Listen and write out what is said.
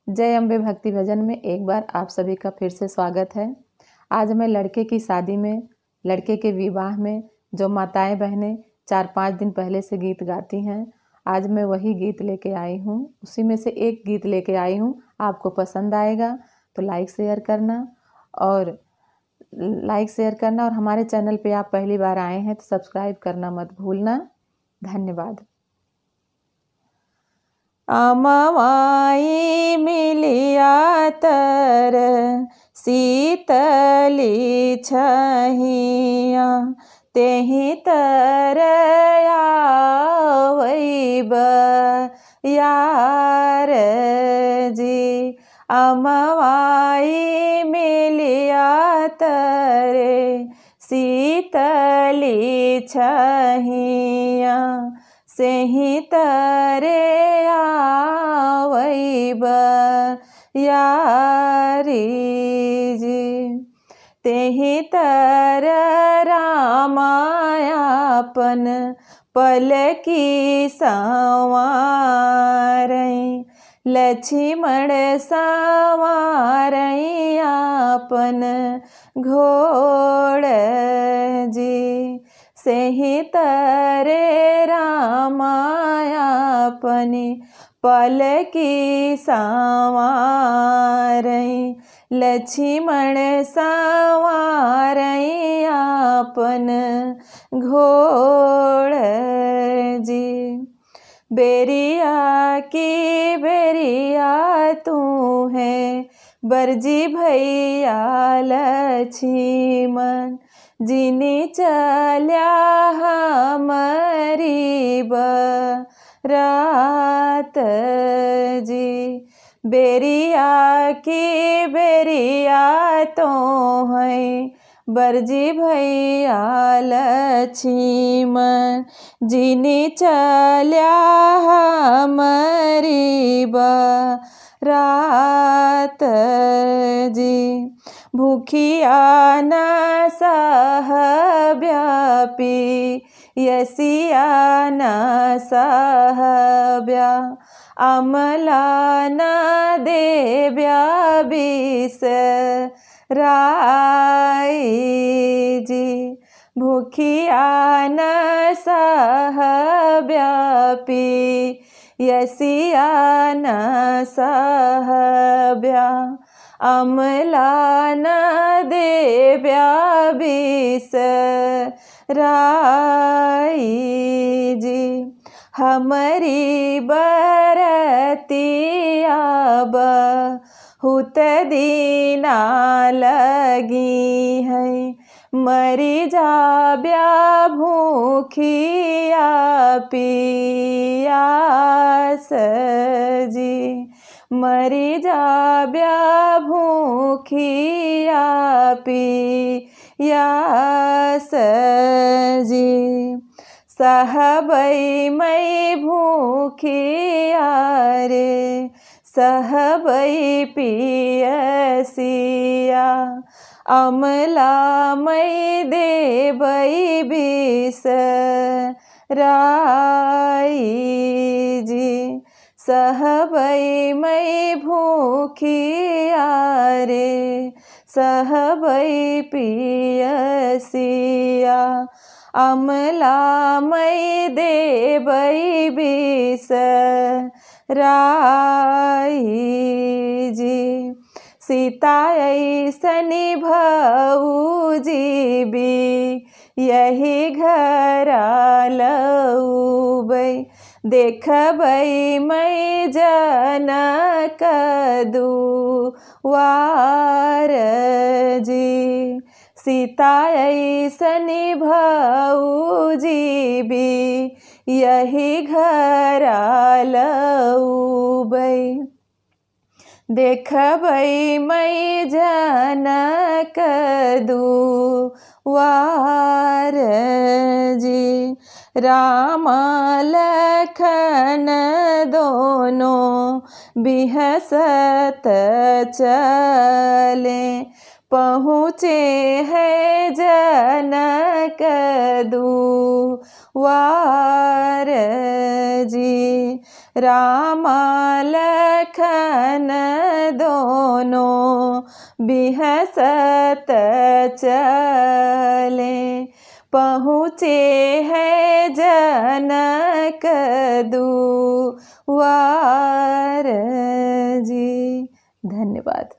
जय अम्बे भक्ति भजन में एक बार आप सभी का फिर से स्वागत है। आज मैं लड़के की शादी में, लड़के के विवाह में जो माताएं बहनें 4-5 दिन पहले से गीत गाती हैं, आज मैं वही गीत लेके आई हूँ। उसी में से एक गीत लेके आई हूँ। आपको पसंद आएगा तो लाइक शेयर करना और हमारे चैनल पे आप पहली बार आए हैं तो सब्सक्राइब करना मत भूलना। धन्यवाद। अमवाई मिलिया तर शीतली छहिया, तेहि तर आवैब यार जी। अमवाई मिलिया तरे शीतली छहिया, सेहि तरे आवैब यारी जी। तेहि तर रामायापन पलकी संवारई, लक्ष्मण संवारई आपन घोड़ जी। सेहि तरे रामायापनि पलकी संवारई, लक्ष्मण संवारई आपन घोड़ जी। बेरिया की बेरिया तू है, बरजी भैया लक्ष्मण, जिनी चल्या हमारी बरात जी। बेरिया की बेरिया तो है, बरजी भैया लक्ष्मण, जिनी चल्या हमारी बरात जी। भूखिया न सह व्यापी, यसिया न सहब्या, अमला न देव्या बिस राई जी। भूखिया न सह व्यापी, यसिया न सहब्या, अमला न देव्या बिस राई जी। हमारी बरतिया बहुत दीना लगी है, मरी जाब्या भूखिया पियास जी। मरी जाब्या भूखिया पियास जी। सहबै मई भूखिया रे, सहबै पियसिया, अमला मई देबै बिस राई जी। सहबै मई भूखिया रे, सहबै पियसिया, अमला मई देबै बिस राई जी। सीता ऐसनी भौजी भी, यही घर लौबै, देखबै मई जनक दुआर जी। सीता ऐसनी भौजी भी, यही घर लौबै, देखबै मई जनक दुआर जी। राम लखन दोनों बिहसत चले, पहुँचे है जनक दुआर जी। राम लखन दोनों बिहसत चले, पहुँचे है जनक दुआर जी। धन्यवाद।